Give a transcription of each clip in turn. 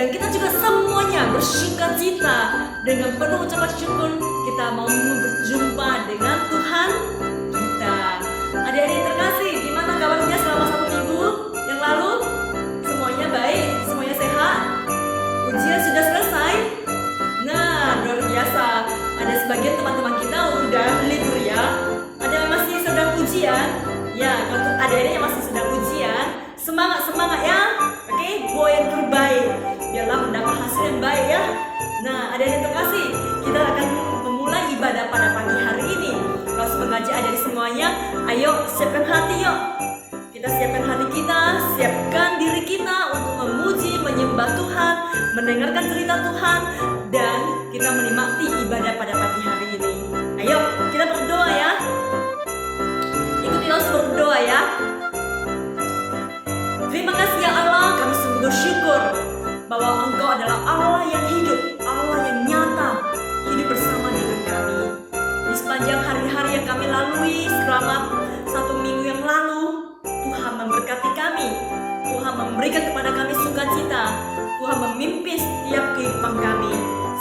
Dan kita juga semuanya bersukacita dengan penuh ucapan syukur kita mau berjumpa dengan Tuhan kita. Adik-adik terkasih, gimana kabarnya selama 1 minggu yang lalu? Semuanya baik? Semuanya sehat? Ujian sudah selesai? Nah, luar biasa. Ada sebagian teman-teman kita udah libur ya. Ada yang masih sedang ujian? Ya, kalau adik-adik yang masih sedang ujian, semangat ya. Oke, bawa yang terbaik biarlah mendapat hasil yang baik ya. Nah, adik-adik terkasih, kita akan memulai ibadah pada pagi hari ini. Kalau mengajak adik semuanya, ayo siapkan hati yuk. Kita siapkan hati kita, siapkan diri kita untuk memuji, menyembah Tuhan, mendengarkan cerita Tuhan, dan kita menikmati ibadah pada pagi hari ini. Ayo, kita berdoa ya. Ikuti Laus berdoa ya. Terima kasih ya Allah, kami sungguh bersyukur bahwa Engkau adalah Allah yang hidup, Allah yang nyata, hidup bersama dengan kami. Di sepanjang hari-hari yang kami lalui selama 1 minggu yang lalu, Tuhan memberkati kami, Tuhan memberikan kepada kami sukacita, Tuhan memimpin setiap kehidupan kami,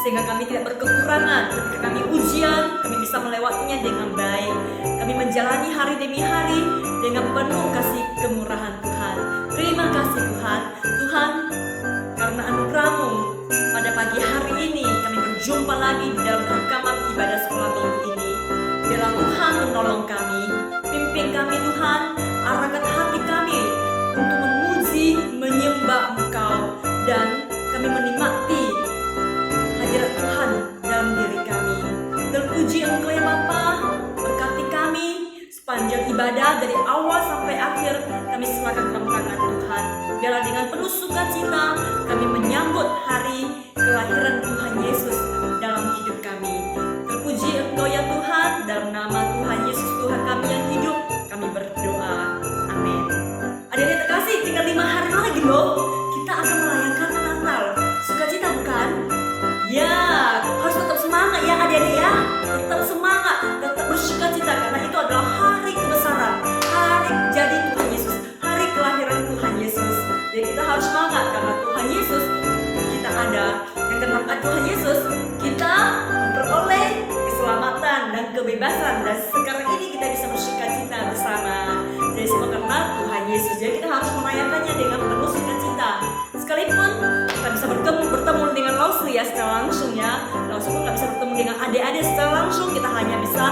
sehingga kami tidak berkekurangan. Ketika kami ujian, kami bisa melewatinya dengan baik. Kami menjalani hari demi hari dengan penuh kasih kemurahan Tuhan. Terima kasih Tuhan. Tuhan, karena anugerah-Mu pada pagi hari ini kami berjumpa lagi di dalam rekaman ibadah sekolah minggu ini. Biarlah Tuhan menolong kami, pimpin kami Tuhan, arahkan hati kami untuk memuji, menyembah Engkau, dan kami menikmati hadirat Tuhan dalam diri kami. Terpuji Engkau ya Bapa, berkati kami sepanjang ibadah dari awal sampai akhir. Kami serahkan dalam tangan Tuhan. Biarlah dengan penuh sukacita kami menyambut hari kelahiran Tuhan Yesus dalam hidup kami. Terpuji Engkau ya Tuhan, dalam nama Tuhan Yesus Tuhan kami yang hidup, kami berdoa. Amin. Adik-adik terkasih, tinggal 5 hari lagi loh. Kita akan merayakan Natal. Sukacita bukan? Ya, harus tetap semangat ya adik-adik ya. Tetap semangat, tetap bersukacita, karena itu adalah hari kebesaran, hari jadi Tuhan Yesus, hari kelahiran Tuhan Yesus. Jadi kita harus semangat karena Tuhan Yesus kita ada. Dan karena Tuhan Yesus kita memperoleh keselamatan dan kebebasan. Dan sekarang ini kita bisa bersukacita bersama. Jadi semua karena Tuhan Yesus. Jadi kita harus merayakannya dengan penuh sukacita. Sekalipun kita bisa bertemu dengan Lausu ya secara langsung ya. Lausu pun nggak bisa bertemu dengan adik-adik secara langsung. Kita hanya bisa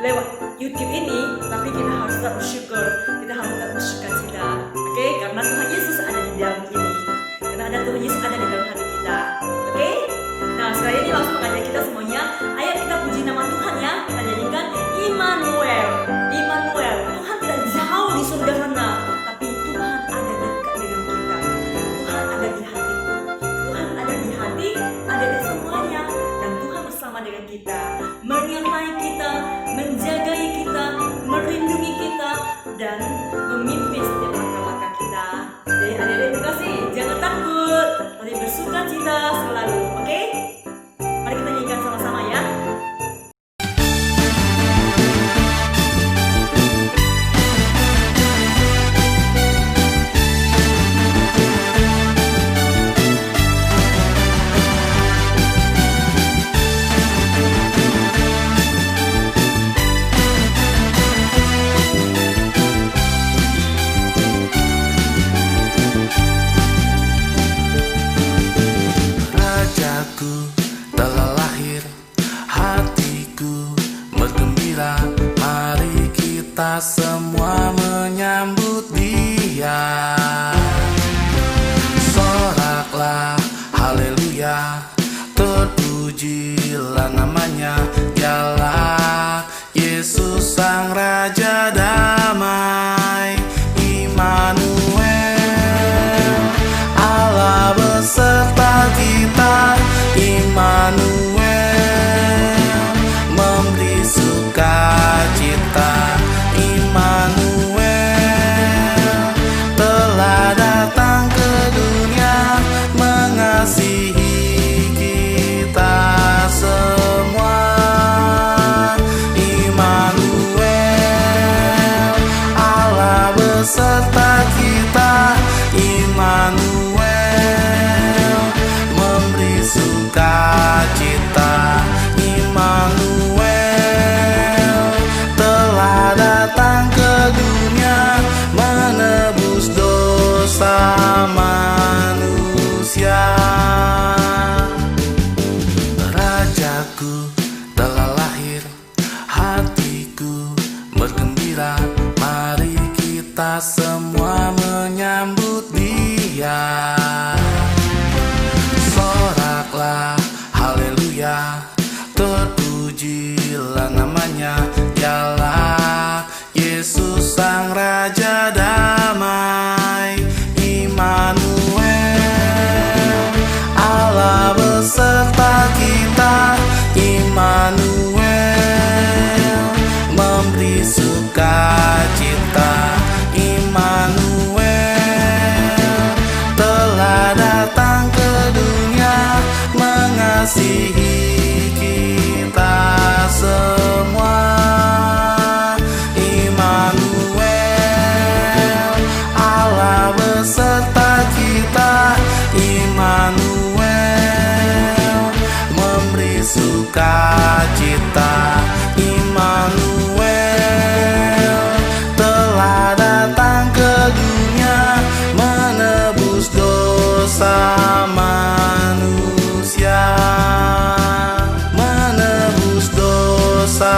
lewat YouTube ini. Tapi kita harus tetap bersyukur. Kita harus tetap bersukacita. Oke? Karena Tuhan Yesus ada di dalam ini. Karena ada Tuhan Yesus ada di dalam hati kita. Oke? Nah, sekali ini langsung mengajak kita semuanya, ayo kita puji nama Tuhan ya. Kita nyanyikan Immanuel. Immanuel. Tuhan tidak jauh di surga sana, tapi Tuhan ada dekat dengan kita. Tuhan ada di hati. Tuhan ada di hati, ada di semuanya. Dan Tuhan bersama dengan kita, menyertai kita, menjagai kita, melindungi kita, dan memimpin setiap langkah-langkah kita. Jadi adik-adik terkasih, jangan takut, tapi bersukacita selalu. Oke? Mari kita nyanyikan sama-sama ya. Kita semua menyambut Dia. Soraklah haleluya, terpujilah namanya. Dialah Yesus Sang Raja Damai. Immanuel, Allah beserta kita. Immanuel, memberi sukacita. Immanuel telah datang ke dunia, mengasihi kita semua. anakku telah lahir, hatiku bergembira. Mari kita semua menyambut dia. Soraklah haleluya, terpujilah namanya. Dialah Yesus Sang Raja Damai, Immanuel, Allah beserta kita. Immanuel, memberi sukacita. Immanuel, telah datang ke dunia, mengasihi kita semua. Immanuel, Allah beserta kita. Immanuel, memberi sukacita. Immanuel, telah datang ke dunia, menebus dosa manusia, menebus dosa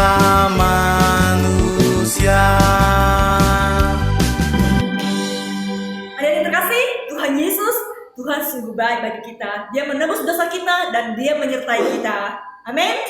manusia. Ada yang terkasih, Tuhan Yesus, Tuhan sungguh baik bagi kita. Dia menebus dosa kita dan Dia menyertai kita. Amin.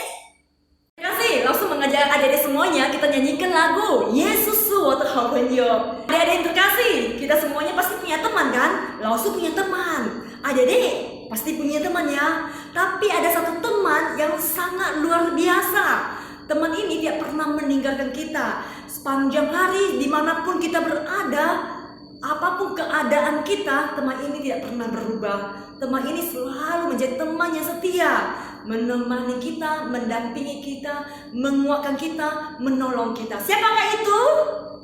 Terima kasih. Langsung mengajak adik-adik semuanya kita nyanyikan lagu Yesus Suatu Haupenyo. Adik-adik yang terkasih, kita semuanya pasti punya teman kan? Langsung punya teman. Adik-adik pasti punya teman ya. Tapi ada satu teman yang sangat luar biasa. Teman ini tidak pernah meninggalkan kita. Sepanjang hari dimanapun kita berada, apapun keadaan kita, teman ini tidak pernah berubah. Teman ini selalu menjadi teman yang setia, menemani kita, mendampingi kita, menguatkan kita, menolong kita. Siapakah itu?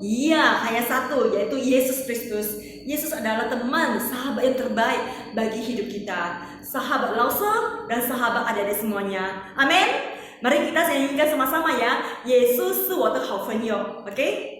Iya, hanya satu, yaitu Yesus Kristus. Yesus adalah teman, sahabat yang terbaik bagi hidup kita. Sahabat Lause dan sahabat adik-adik semuanya. Amin. Mari kita nyanyikan sama-sama ya. Yesus Suatu Haupenyo. Oke?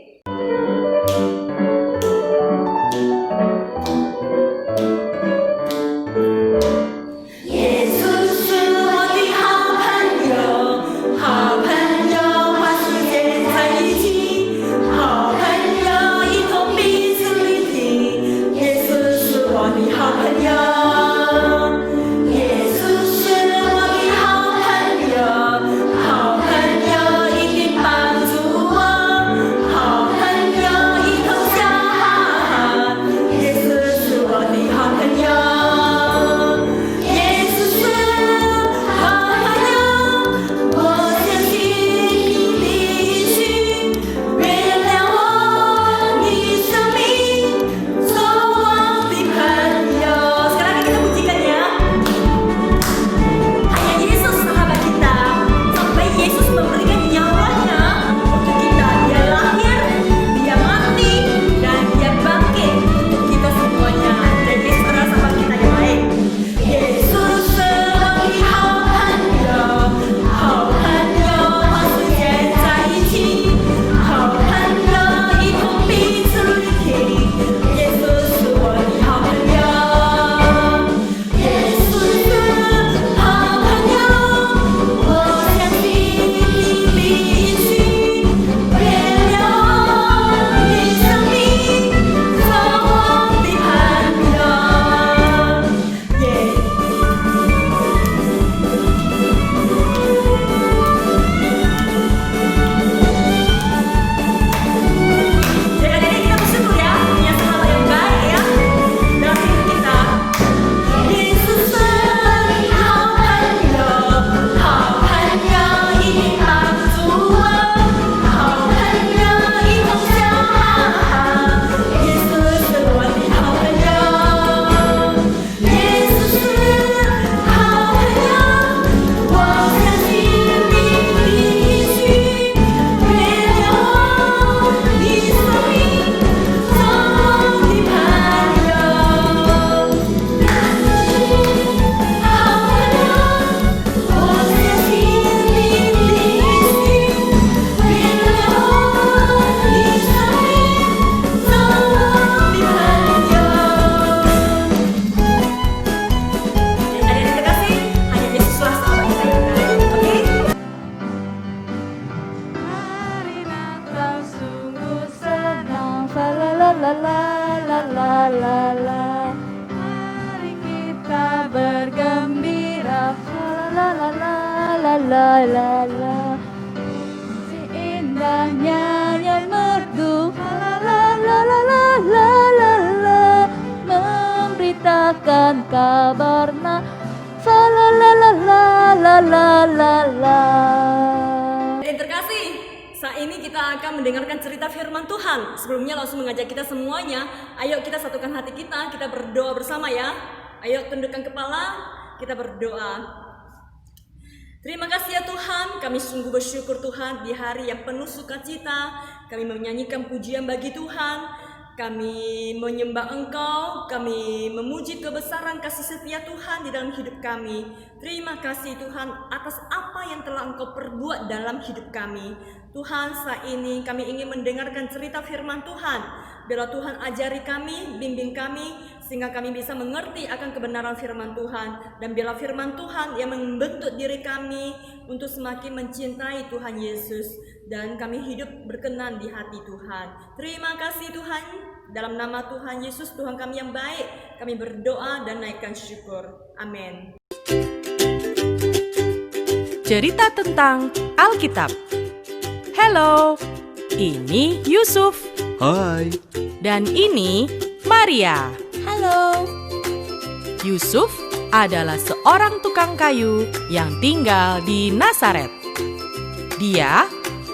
la la. Si indahnya yang merdu la la la la la la la la, memberitakan kabarnya fa la la la la la la la la. Yang terkasih, saat ini kita akan mendengarkan cerita firman Tuhan. Sebelumnya langsung mengajak kita semuanya, ayo kita satukan hati kita berdoa bersama ya. Ayo tundukkan kepala, kita berdoa. Terima kasih ya Tuhan, kami sungguh bersyukur Tuhan di hari yang penuh sukacita. Kami menyanyikan pujian bagi Tuhan. Kami menyembah Engkau, kami memuji kebesaran kasih setia Tuhan di dalam hidup kami. Terima kasih Tuhan atas apa yang telah Engkau perbuat dalam hidup kami. Tuhan, saat ini kami ingin mendengarkan cerita firman Tuhan. Biarlah Tuhan ajari kami, bimbing kami, sehingga kami bisa mengerti akan kebenaran firman Tuhan. Dan biarlah firman Tuhan yang membentuk diri kami untuk semakin mencintai Tuhan Yesus. Dan kami hidup berkenan di hati Tuhan. Terima kasih Tuhan. Dalam nama Tuhan Yesus, Tuhan kami yang baik, kami berdoa dan naikkan syukur. Amin. Cerita tentang Alkitab. Hello, ini Yusuf. Hai. Dan ini Maria. Halo. Yusuf adalah seorang tukang kayu yang tinggal di Nazaret. Dia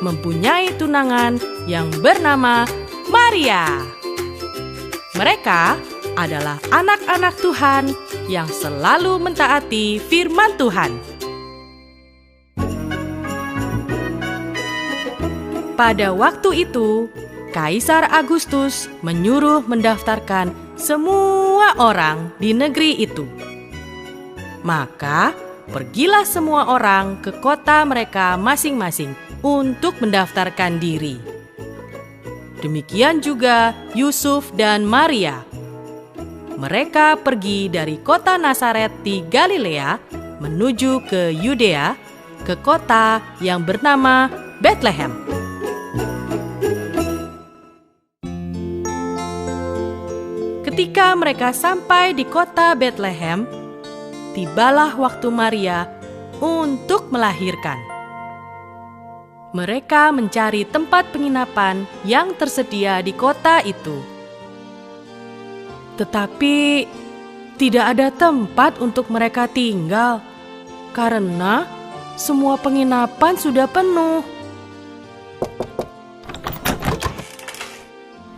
mempunyai tunangan yang bernama Maria. Mereka adalah anak-anak Tuhan yang selalu mentaati firman Tuhan. Pada waktu itu, Kaisar Agustus menyuruh mendaftarkan semua orang di negeri itu. Maka, pergilah semua orang ke kota mereka masing-masing untuk mendaftarkan diri. Demikian juga Yusuf dan Maria. Mereka pergi dari kota Nazaret di Galilea menuju ke Yudea, ke kota yang bernama Betlehem. Ketika mereka sampai di kota Betlehem, tibalah waktu Maria untuk melahirkan. Mereka mencari tempat penginapan yang tersedia di kota itu. Tetapi tidak ada tempat untuk mereka tinggal karena semua penginapan sudah penuh.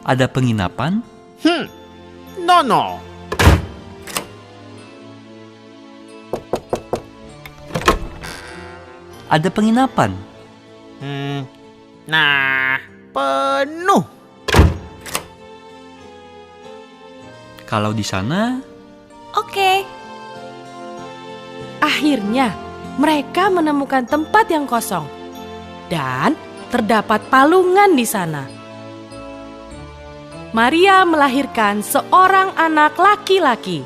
Ada penginapan? No. Ada penginapan? Nah, penuh. Kalau di sana, Oke. Akhirnya, mereka menemukan tempat yang kosong dan terdapat palungan di sana. Maria melahirkan seorang anak laki-laki.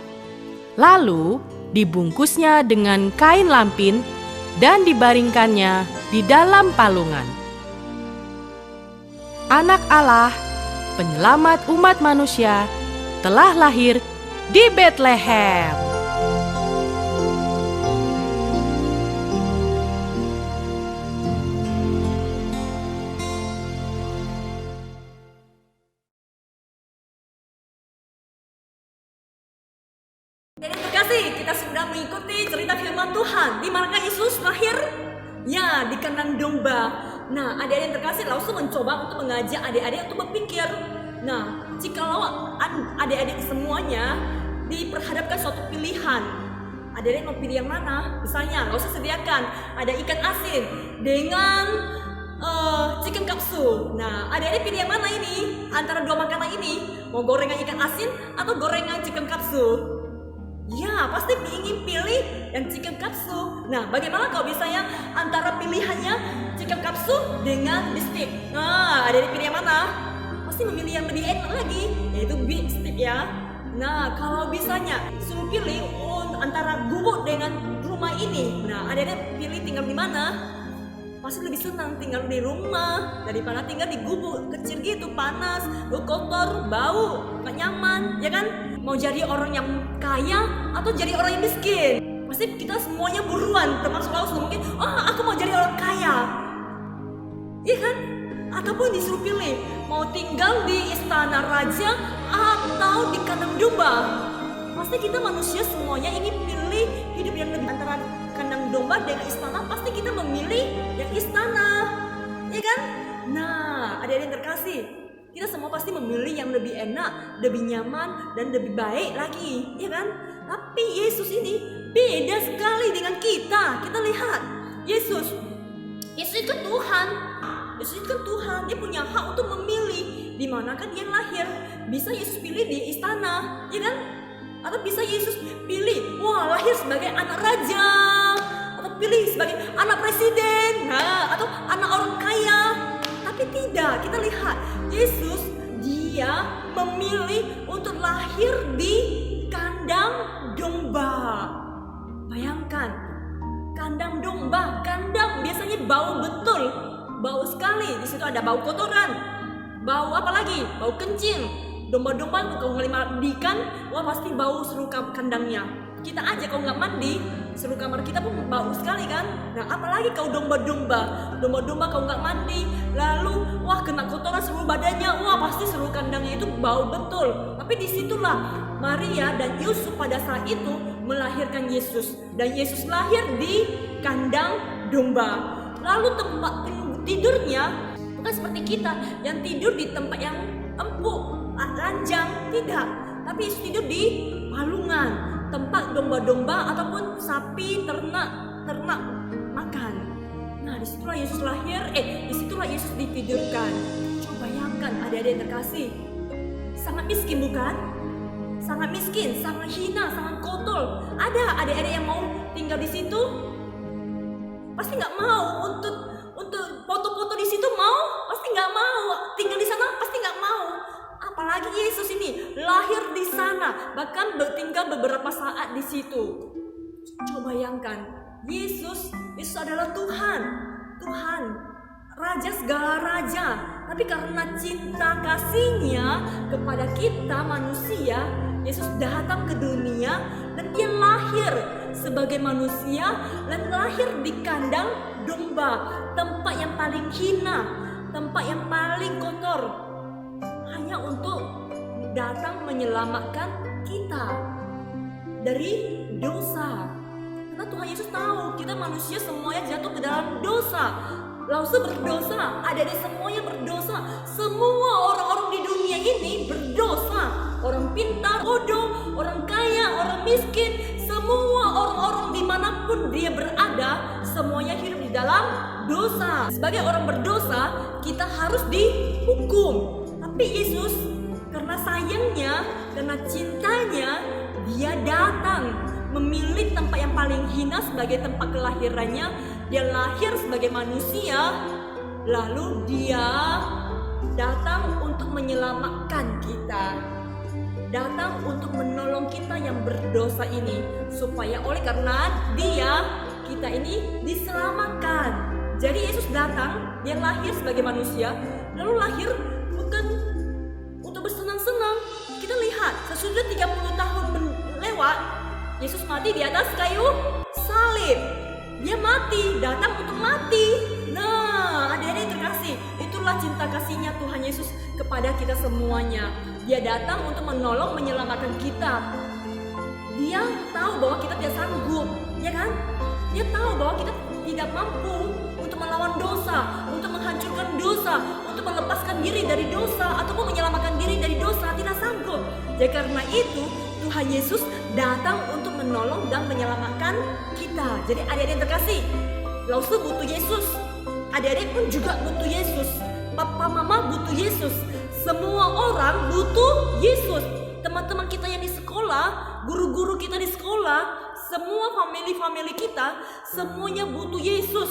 Lalu, dibungkusnya dengan kain lampin dan dibaringkannya di dalam palungan. Anak Allah, penyelamat umat manusia, telah lahir di Betlehem. Jadi terkasih, kita sudah mengikuti cerita firman Tuhan. Di manakah Yesus lahir? Ya, di kandang domba. Nah, adik-adik yang terkasih langsung mencoba untuk mengajak adik-adik untuk berpikir. Nah, jikalau adik-adik semuanya diperhadapkan suatu pilihan, adik-adik mau pilih yang mana? Misalnya, langsung sediakan ada ikan asin dengan chicken kapsul. Nah, adik-adik pilih yang mana ini? Antara dua makanan ini, mau gorengan ikan asin atau gorengan chicken kapsul? Ya, pasti ingin pilih yang chicken kapsul. Nah, bagaimana kalau misalnya antara pilihannya chicken kapsul dengan beef stick? Nah, adik-adik pilih yang mana? Pasti memilih yang lebih enak lagi, yaitu beef stick ya. Nah, kalau misalnya suruh pilih antara gubuk dengan rumah ini, nah adik-adik pilih tinggal di mana? Pasti lebih senang tinggal di rumah daripada tinggal di gubuk kecil gitu, panas, kotor, bau, gak nyaman, ya kan? Mau jadi orang yang kaya atau jadi orang yang miskin? Pasti kita semuanya buruan, termasuk Laus mungkin, aku mau jadi orang kaya. Iya kan? Ataupun disuruh pilih, mau tinggal di istana raja atau di kandang domba. Pasti kita manusia semuanya ingin pilih hidup yang lebih antara kandang domba dengan istana. Pasti kita memilih yang istana, iya kan? Nah, adik-adik yang terkasih, kita semua pasti memilih yang lebih enak, lebih nyaman, dan lebih baik lagi, iya kan? Tapi Yesus ini beda sekali dengan kita. Kita lihat, Yesus itu kan Tuhan. Yesus itu kan Tuhan, dia punya hak untuk memilih di mana kan dia lahir. Bisa Yesus pilih di istana, ya kan? Atau bisa Yesus pilih, lahir sebagai anak raja, atau pilih sebagai anak presiden, atau anak orang kaya. Tapi tidak, kita lihat Yesus dia memilih untuk lahir di kandang domba. Bayangkan, kandang domba, kandang biasanya bau betul. Bau sekali, di situ ada bau kotoran, bau apa lagi? Bau kencing. Domba-domba kalau nggak mandikan, pasti bau seluruh kandangnya. Kita aja kalau nggak mandi, seluruh kamar kita pun bau sekali kan. Nah, apalagi kalau domba-domba kalau nggak mandi, lalu kena kotoran seluruh badannya, pasti seluruh kandangnya itu bau betul. Tapi disitulah Maria dan Yusuf pada saat itu melahirkan Yesus, dan Yesus lahir di kandang domba. Lalu tempat tidurnya bukan seperti kita yang tidur di tempat yang empuk, ranjang, tidak. Tapi Yesus tidur di palungan, tempat domba-domba ataupun sapi, ternak makan. Nah, disitulah Yesus lahir, disitulah Yesus ditidurkan. Coba bayangkan adik-adik yang terkasih, sangat miskin bukan? Sangat miskin, sangat hina, sangat kotor. Ada adik-adik yang mau tinggal di situ? Pasti nggak mau. Untuk foto-foto di situ mau? Pasti nggak mau. Tinggal di sana pasti nggak mau. Apalagi Yesus ini lahir di sana, bahkan tinggal beberapa saat di situ. Coba bayangkan, Yesus adalah Tuhan, Raja segala raja. Tapi karena cinta kasihnya kepada kita manusia, Yesus datang ke dunia dan dia lahir sebagai manusia dan lahir di kandang domba, tempat yang paling hina, tempat yang paling kotor, hanya untuk datang menyelamatkan kita dari dosa. Karena Tuhan Yesus tahu kita manusia semuanya jatuh ke dalam dosa. Langsung berdosa, adik-adik semuanya berdosa. Semua orang-orang di dunia ini berdosa. Orang pintar, bodoh, orang kaya, orang miskin, semua orang-orang dimanapun dia berada, semuanya hidup di dalam dosa. Sebagai orang berdosa, kita harus dihukum. Tapi Yesus, karena sayangnya, karena cintanya, dia datang memilih tempat yang paling hina sebagai tempat kelahirannya. Dia lahir sebagai manusia, lalu dia datang untuk menyelamatkan kita, datang untuk menolong kita yang berdosa ini, supaya oleh karena dia, kita ini diselamatkan. Jadi Yesus datang, dia lahir sebagai manusia, lalu lahir bukan untuk bersenang-senang. Kita lihat, sesudah 30 tahun lewat, Yesus mati di atas kayu salib. Dia mati, datang untuk mati. Nah, adik-adik terkasih, itulah cinta kasihnya Tuhan Yesus kepada kita semuanya. Dia datang untuk menolong, menyelamatkan kita. Dia tahu bahwa kita tidak sanggup, ya kan? Dia tahu bahwa kita tidak mampu untuk melawan dosa, untuk menghancurkan dosa, untuk melepaskan diri dari dosa, ataupun menyelamatkan diri dari dosa, tidak sanggup. Jadi karena itu, Tuhan Yesus datang untuk menolong dan menyelamatkan kita. Jadi adik-adik yang terkasih, Lausu butuh Yesus, adik-adik pun juga butuh Yesus, papa mama butuh Yesus, semua orang butuh Yesus. Teman-teman kita yang di sekolah, guru-guru kita di sekolah, semua family kita, semuanya butuh Yesus.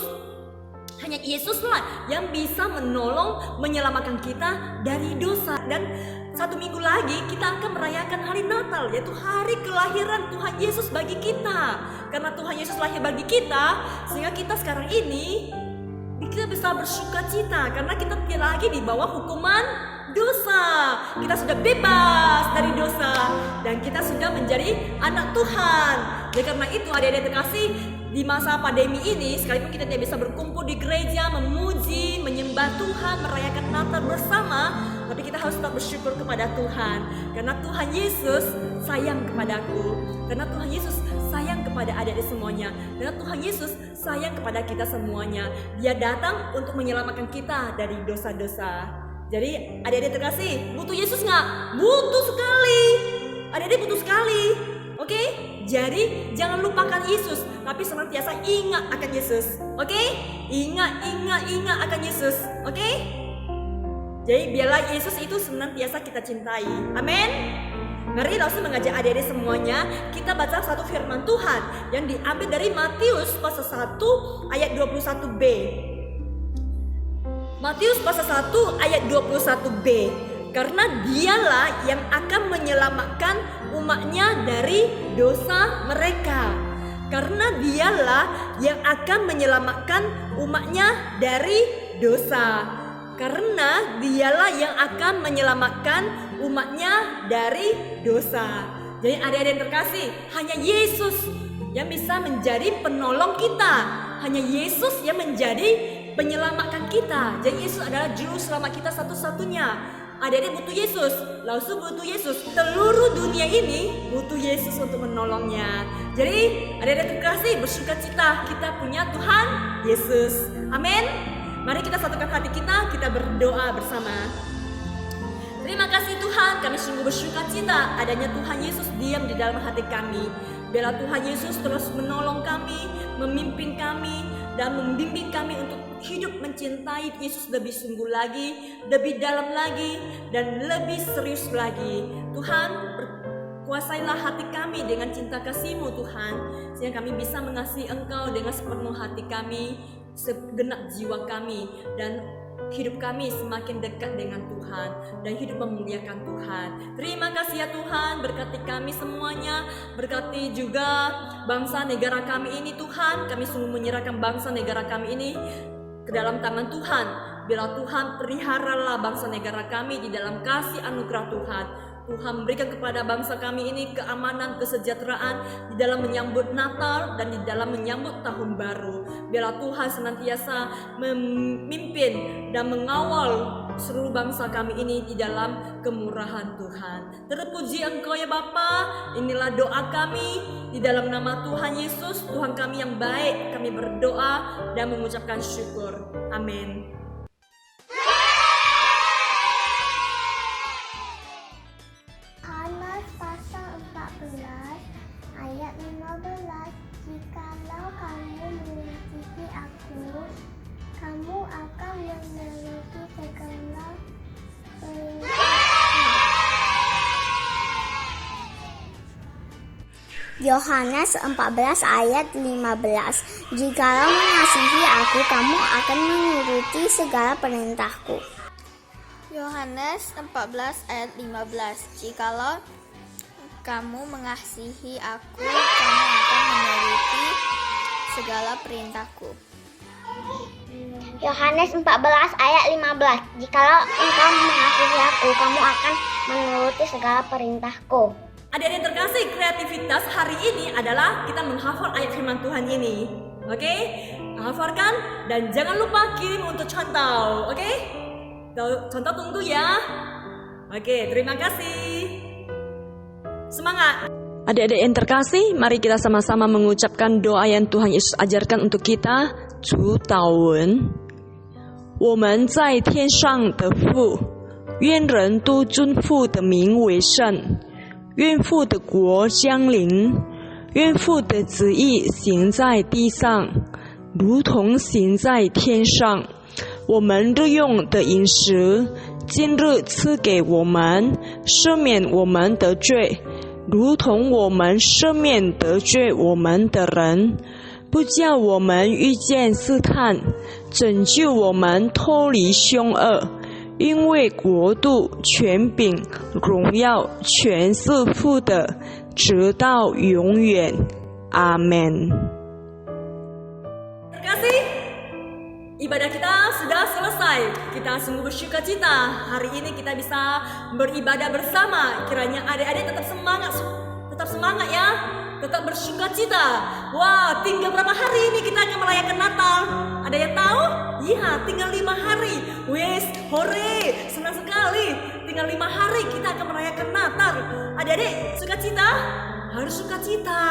Hanya Yesuslah yang bisa menolong, menyelamatkan kita dari dosa. Dan 1 minggu lagi kita akan merayakan hari Natal, yaitu hari kelahiran Tuhan Yesus bagi kita. Karena Tuhan Yesus lahir bagi kita, sehingga kita sekarang ini kita bisa bersukacita karena kita tidak lagi di bawah hukuman dosa. Kita sudah bebas dari dosa dan kita sudah menjadi anak Tuhan. Jadi karena itu adik-adik terkasih, di masa pandemi ini sekalipun kita tidak bisa berkumpul di gereja, memuji, menyembah Tuhan, merayakan Natal bersama, tapi kita harus tetap bersyukur kepada Tuhan. Karena Tuhan Yesus sayang kepadaku, karena Tuhan Yesus sayang kepada adik-adik semuanya, karena Tuhan Yesus sayang kepada kita semuanya. Dia datang untuk menyelamatkan kita dari dosa-dosa. Jadi adik-adik terkasih, butuh Yesus nggak? Butuh sekali. Adik-adik butuh sekali. Oke? Jadi jangan lupakan Yesus, tapi senantiasa ingat akan Yesus. Oke? Ingat akan Yesus. Oke? Jadi biarlah Yesus itu senantiasa kita cintai. Amin. Mari langsung mengajak adik-adik semuanya, kita baca satu firman Tuhan yang diambil dari Matius pasal 1 ayat 21b. Matius pasal 1 ayat 21b. Karena dialah yang akan menyelamatkan umatnya dari dosa mereka. Karena dialah yang akan menyelamatkan umatnya dari dosa. Karena dialah yang akan menyelamatkan umatnya dari dosa. Jadi adik-adik yang terkasih, hanya Yesus yang bisa menjadi penolong kita. Hanya Yesus yang menjadi penyelamatkan kita. Jadi Yesus adalah juru selamat kita satu-satunya. Adik-adik butuh Yesus, Lausu butuh Yesus. Seluruh dunia ini butuh Yesus untuk menolongnya. Jadi adik-adik terkasih, bersukacita kita punya Tuhan Yesus. Amin. Mari kita satukan hati kita berdoa bersama. Terima kasih Tuhan, kami sungguh bersukacita adanya Tuhan Yesus diam di dalam hati kami. Biarlah Tuhan Yesus terus menolong kami, memimpin kami, dan membimbing kami untuk hidup mencintai Yesus lebih sungguh lagi, lebih dalam lagi, dan lebih serius lagi. Tuhan, kuasailah hati kami dengan cinta kasih-Mu Tuhan, sehingga kami bisa mengasihi Engkau dengan sepenuh hati kami, segenap jiwa kami, dan hidup kami semakin dekat dengan Tuhan dan hidup memuliakan Tuhan. Terima kasih ya Tuhan, berkati kami semuanya, berkati juga bangsa negara kami ini Tuhan. Kami sungguh menyerahkan bangsa negara kami ini ke dalam tangan Tuhan. Bila Tuhan peliharalah bangsa negara kami di dalam kasih anugerah Tuhan. Tuhan berikan kepada bangsa kami ini keamanan, kesejahteraan di dalam menyambut Natal dan di dalam menyambut Tahun Baru. Biarlah Tuhan senantiasa memimpin dan mengawal seluruh bangsa kami ini di dalam kemurahan Tuhan. Terpuji Engkau ya Bapa. Inilah doa kami di dalam nama Tuhan Yesus, Tuhan kami yang baik. Kami berdoa dan mengucapkan syukur. Amin. Yohanes pasal 14 ayat 15. Jikalau kamu mengikuti aku, kamu akan menuruti segala perintahku. Yohanes 14 ayat 15. Jikalau mengasihi aku, kamu akan menuruti segala perintahku. Yohanes 14 ayat 15. Jikalau kamu mengasihi aku, kamu akan menuruti segala perintahku. Yohanes 14 ayat 15. Jikalau engkau mengasihi aku, kamu akan menuruti segala perintahku. Adik-adik terkasih, kreativitas hari ini adalah kita menghafal ayat firman Tuhan ini. Oke? Hafalkan dan jangan lupa kirim untuk contoh. Oke? Contoh tunggu ya. Oke, terima kasih. Semangat. Adik-adik yang terkasih, mari kita sama-sama mengucapkan doa yang Tuhan Yesus ajarkan untuk kita. 主祷文，我们在天上的父，愿人都尊父的名为圣，愿父的国降临，愿父的旨意行在地上，如同行在天上。我们日用的饮食，今日赐给我们，赦免我们的罪，如同我们赦免得罪我们的人，不叫我们遇见试探，拯救我们脱离凶恶。因为国度、权柄、荣耀，全是父的，直到永远。阿们。Terima kasih. Ibadah kita sudah selesai. Kita sungguh bersukacita hari ini kita bisa beribadah bersama. Kiranya adik-adik tetap semangat ya. tetap bersukacita. Wah, tinggal berapa hari ini kita akan merayakan Natal? Ada yang tahu? Iya, tinggal 5 hari. Wes, hore, senang sekali. Tinggal 5 hari kita akan merayakan Natal. Adik-adik, sukacita? Harus sukacita.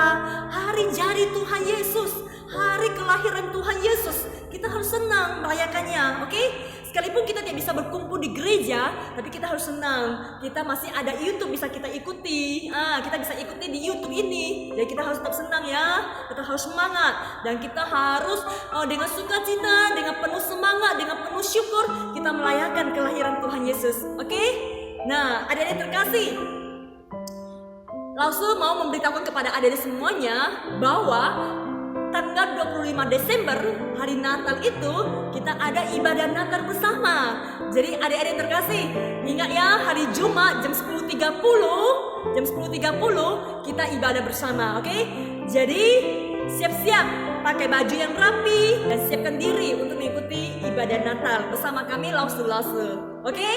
Hari jadi Tuhan Yesus, hari kelahiran Tuhan Yesus. Kita harus senang merayakannya, oke? Sekalipun kita tidak bisa berkumpul di gereja, tapi kita harus senang. Kita masih ada YouTube bisa kita ikuti. Kita bisa ikuti di YouTube ini. Jadi kita harus tetap senang ya. Kita harus semangat dan kita harus dengan sukacita, dengan penuh semangat, dengan penuh syukur kita merayakan kelahiran Tuhan Yesus. Oke? Nah, adik-adik terkasih, Lausu mau memberitahukan kepada adik-adik semuanya bahwa tanggal 25 Desember, hari Natal itu, kita ada ibadah Natal bersama. Jadi adik-adik terkasih, ingat ya, hari Jumat jam 10.30 kita ibadah bersama, oke? Jadi siap-siap pakai baju yang rapi dan siapkan diri untuk mengikuti ibadah Natal bersama kami Lausu. Oke?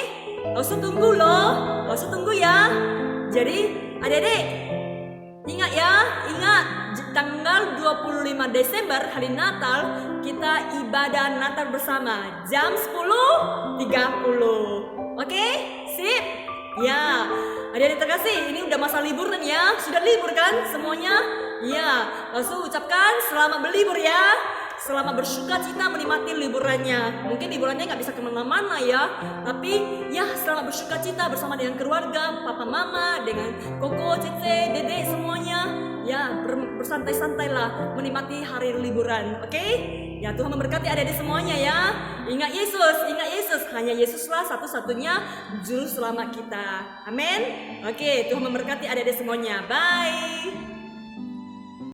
Lausu tunggu loh, Lausu tunggu ya. Jadi adik-adik, ingat ya, tanggal 25 Desember hari Natal kita ibadah Natal bersama jam 10.30. Oke? Sip? Ya. Adik-adik terkasih, ini udah masa liburan ya. Sudah libur kan semuanya? Ya. Langsung ucapkan selamat berlibur ya. Selamat bersukacita menikmati liburannya. Mungkin liburannya nggak bisa kemana-mana ya, tapi ya selamat bersukacita bersama dengan keluarga, papa mama, dengan koko, cece, dede semuanya. Ya bersantai-santailah menikmati hari liburan. Oke? Ya Tuhan memberkati adik-adik semuanya ya. Ingat Yesus, hanya Yesuslah satu-satunya juru selamat kita. Amin. Oke, Tuhan memberkati adik-adik semuanya. Bye.